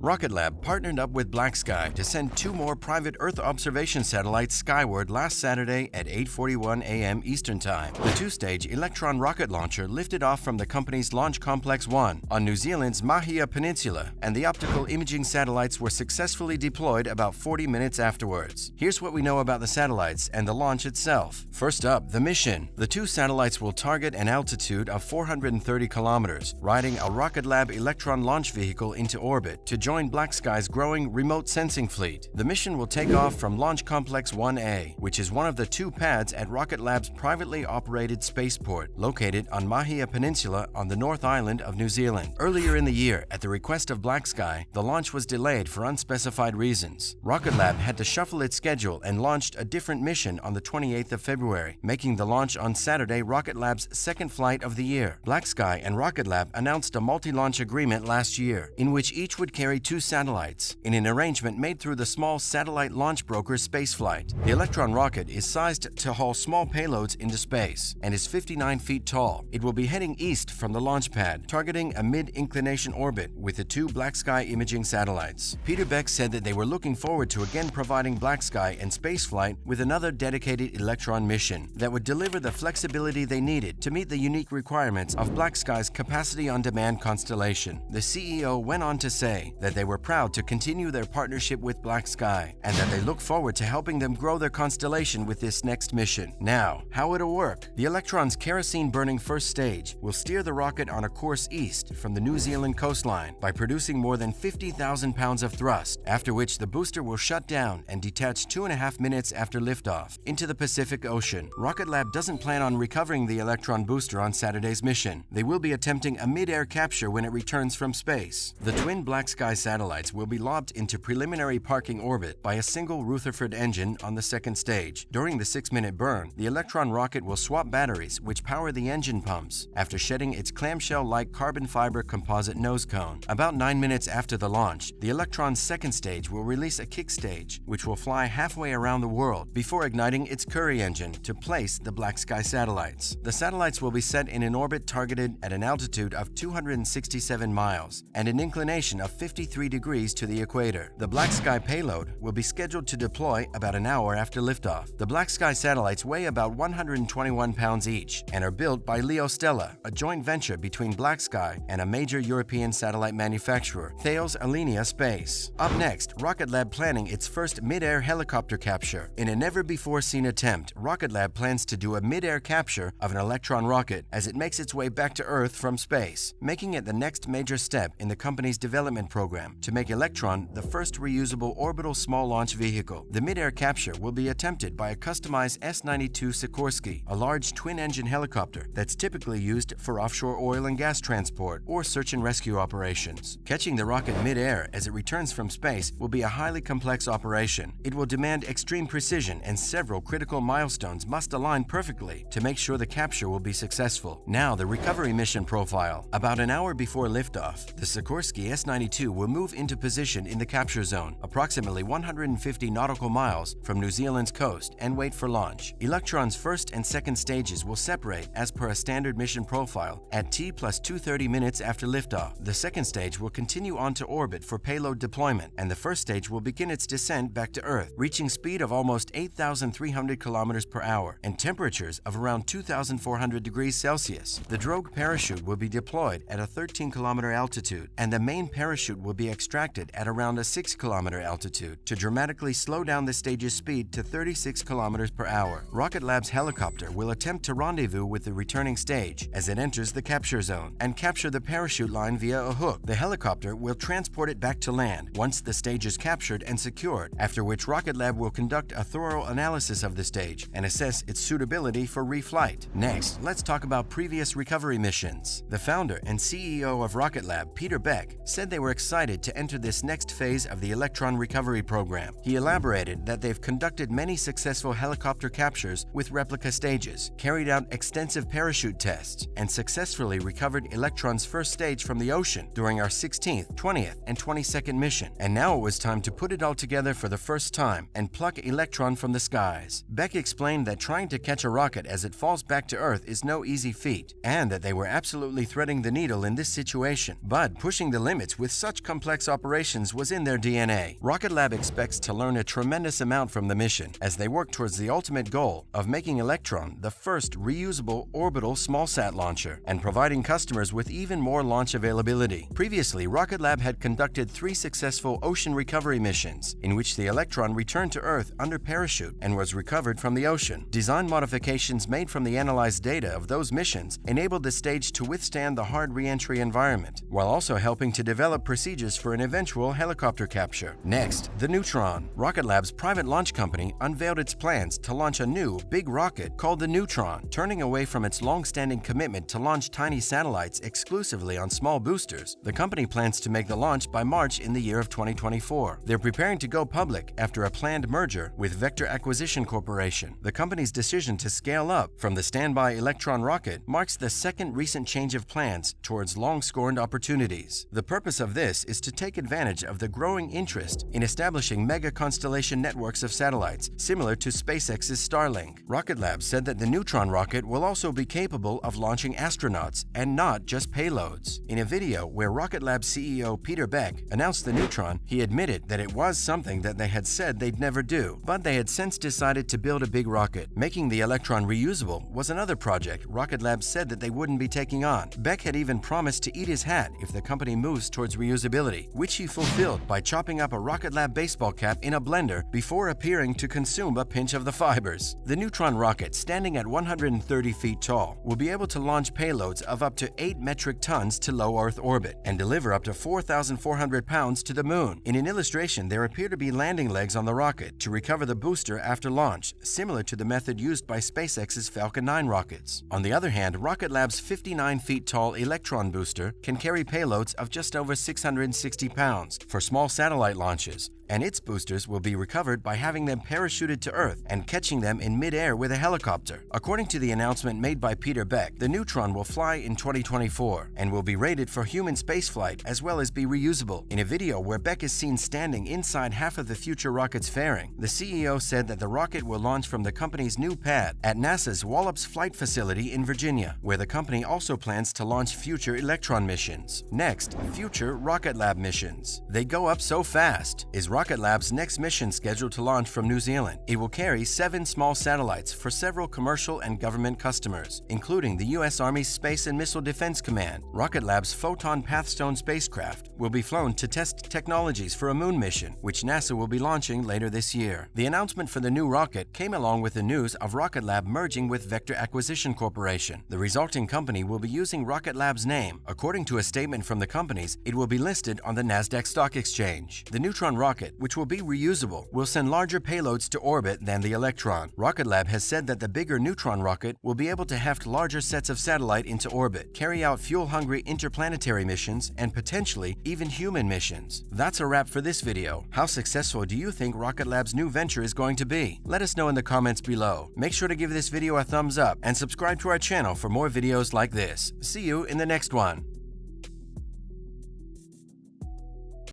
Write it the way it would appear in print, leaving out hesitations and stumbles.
Rocket Lab partnered up with BlackSky to send 2 more private Earth observation satellites skyward last Saturday at 8:41 a.m. Eastern Time. The 2-stage Electron rocket launcher lifted off from the company's Launch Complex 1 on New Zealand's Mahia Peninsula, and the optical imaging satellites were successfully deployed about 40 minutes afterwards. Here's what we know about the satellites and the launch itself. First up, the mission. The 2 satellites will target an altitude of 430 kilometers, riding a Rocket Lab Electron launch vehicle into orbit to join BlackSky's growing remote sensing fleet. The mission will take off from Launch Complex 1A, which is one of the 2 pads at Rocket Lab's privately operated spaceport, located on Mahia Peninsula on the North Island of New Zealand. Earlier in the year, at the request of BlackSky, the launch was delayed for unspecified reasons. Rocket Lab had to shuffle its schedule and launched a different mission on the 28th of February, making the launch on Saturday Rocket Lab's second flight of the year. BlackSky and Rocket Lab announced a multi-launch agreement last year, in which each would carry 2 satellites, in an arrangement made through the small satellite launch broker Spaceflight. The Electron rocket is sized to haul small payloads into space and is 59 feet tall. It will be heading east from the launch pad, targeting a mid-inclination orbit with the 2 BlackSky imaging satellites. Peter Beck said that they were looking forward to again providing BlackSky and Spaceflight with another dedicated Electron mission that would deliver the flexibility they needed to meet the unique requirements of BlackSky's capacity-on-demand constellation. The CEO went on to say that they were proud to continue their partnership with BlackSky and that they look forward to helping them grow their constellation with this next mission. Now, how it'll work. The Electron's kerosene-burning first stage will steer the rocket on a course east from the New Zealand coastline by producing more than 50,000 pounds of thrust, after which the booster will shut down and detach 2.5 minutes after liftoff into the Pacific Ocean. Rocket Lab doesn't plan on recovering the Electron booster on Saturday's mission. They will be attempting a mid-air capture when it returns from space. The twin BlackSky satellites will be lobbed into preliminary parking orbit by a single Rutherford engine on the second stage. During the 6-minute burn, the Electron rocket will swap batteries which power the engine pumps after shedding its clamshell-like carbon fiber composite nose cone. About 9 minutes after the launch, the Electron's second stage will release a kick stage, which will fly halfway around the world before igniting its Curie engine to place the BlackSky satellites. The satellites will be set in an orbit targeted at an altitude of 267 miles and an inclination of 53 degrees to the equator. The BlackSky payload will be scheduled to deploy about an hour after liftoff. The BlackSky satellites weigh about 121 pounds each and are built by LeoStella, a joint venture between BlackSky and a major European satellite manufacturer, Thales Alenia Space. Up next, Rocket Lab planning its first mid-air helicopter capture. In a never-before-seen attempt, Rocket Lab plans to do a mid-air capture of an Electron rocket as it makes its way back to Earth from space, making it the next major step in the company's development program to make Electron the first reusable orbital small launch vehicle. The mid-air capture will be attempted by a customized S-92 Sikorsky, a large twin-engine helicopter that's typically used for offshore oil and gas transport or search and rescue operations. Catching the rocket mid-air as it returns from space will be a highly complex operation. It will demand extreme precision, and several critical milestones must align perfectly to make sure the capture will be successful. Now, the recovery mission profile. About an hour before liftoff, the Sikorsky S-92 will move into position in the capture zone, approximately 150 nautical miles from New Zealand's coast, and wait for launch. Electron's first and second stages will separate as per a standard mission profile at T plus 230 minutes after liftoff. The second stage will continue on to orbit for payload deployment, and the first stage will begin its descent back to Earth, reaching speed of almost 8,300 kilometers per hour and temperatures of around 2,400 degrees Celsius. The drogue parachute will be deployed at a 13-kilometer altitude, and the main parachute will be extracted at around a 6-kilometer altitude to dramatically slow down the stage's speed to 36 kilometers per hour. Rocket Lab's helicopter will attempt to rendezvous with the returning stage as it enters the capture zone and capture the parachute line via a hook. The helicopter will transport it back to land once the stage is captured and secured, after which Rocket Lab will conduct a thorough analysis of the stage and assess its suitability for reflight. Next, let's talk about previous recovery missions. The founder and CEO of Rocket Lab, Peter Beck, said they were excited to enter this next phase of the Electron recovery program. He elaborated that they've conducted many successful helicopter captures with replica stages, carried out extensive parachute tests, and successfully recovered Electron's first stage from the ocean during our 16th, 20th, and 22nd mission. And now it was time to put it all together for the first time and pluck Electron from the skies. Beck explained that trying to catch a rocket as it falls back to Earth is no easy feat, and that they were absolutely threading the needle in this situation, but pushing the limits with such complex operations was in their DNA. Rocket Lab expects to learn a tremendous amount from the mission as they work towards the ultimate goal of making Electron the first reusable orbital smallsat launcher and providing customers with even more launch availability. Previously, Rocket Lab had conducted 3 successful ocean recovery missions in which the Electron returned to Earth under parachute and was recovered from the ocean. Design modifications made from the analyzed data of those missions enabled the stage to withstand the hard re-entry environment, while also helping to develop procedures for an eventual helicopter capture. Next, the Neutron. Rocket Lab's private launch company unveiled its plans to launch a new, big rocket called the Neutron, turning away from its long-standing commitment to launch tiny satellites exclusively on small boosters. The company plans to make the launch by March in the year of 2024. They're preparing to go public after a planned merger with Vector Acquisition Corporation. The company's decision to scale up from the standby Electron rocket marks the second recent change of plans towards long-scorned opportunities. The purpose of this is to take advantage of the growing interest in establishing mega-constellation networks of satellites, similar to SpaceX's Starlink. Rocket Lab said that the Neutron rocket will also be capable of launching astronauts and not just payloads. In a video where Rocket Lab CEO Peter Beck announced the Neutron, he admitted that it was something that they had said they'd never do, but they had since decided to build a big rocket. Making the Electron reusable was another project Rocket Lab said that they wouldn't be taking on. Beck had even promised to eat his hat if the company moves towards reusability, which he fulfilled by chopping up a Rocket Lab baseball cap in a blender before appearing to consume a pinch of the fibers. The Neutron rocket, standing at 130 feet tall, will be able to launch payloads of up to 8 metric tons to low Earth orbit and deliver up to 4,400 pounds to the Moon. In an illustration, there appear to be landing legs on the rocket to recover the booster after launch, similar to the method used by SpaceX's Falcon 9 rockets. On the other hand, Rocket Lab's 59 feet tall Electron booster can carry payloads of just over 660 pounds for small satellite launches, and its boosters will be recovered by having them parachuted to Earth and catching them in mid-air with a helicopter. According to the announcement made by Peter Beck, the Neutron will fly in 2024 and will be rated for human spaceflight as well as be reusable. In a video where Beck is seen standing inside half of the future rocket's fairing, the CEO said that the rocket will launch from the company's new pad at NASA's Wallops Flight Facility in Virginia, where the company also plans to launch future Electron missions. Next, future Rocket Lab missions. They go up so fast. Is Rocket Lab's next mission scheduled to launch from New Zealand? It will carry 7 small satellites for several commercial and government customers, including the U.S. Army's Space and Missile Defense Command. Rocket Lab's Photon Pathstone spacecraft will be flown to test technologies for a moon mission, which NASA will be launching later this year. The announcement for the new rocket came along with the news of Rocket Lab merging with Vector Acquisition Corporation. The resulting company will be using Rocket Lab's name. According to a statement from the companies, it will be listed on the NASDAQ Stock Exchange. The Neutron rocket, which will be reusable, will send larger payloads to orbit than the Electron. Rocket Lab has said that the bigger Neutron rocket will be able to heft larger sets of satellite into orbit, carry out fuel-hungry interplanetary missions, and potentially even human missions. That's a wrap for this video. How successful do you think Rocket Lab's new venture is going to be? Let us know in the comments below. Make sure to give this video a thumbs up and subscribe to our channel for more videos like this. See you in the next one.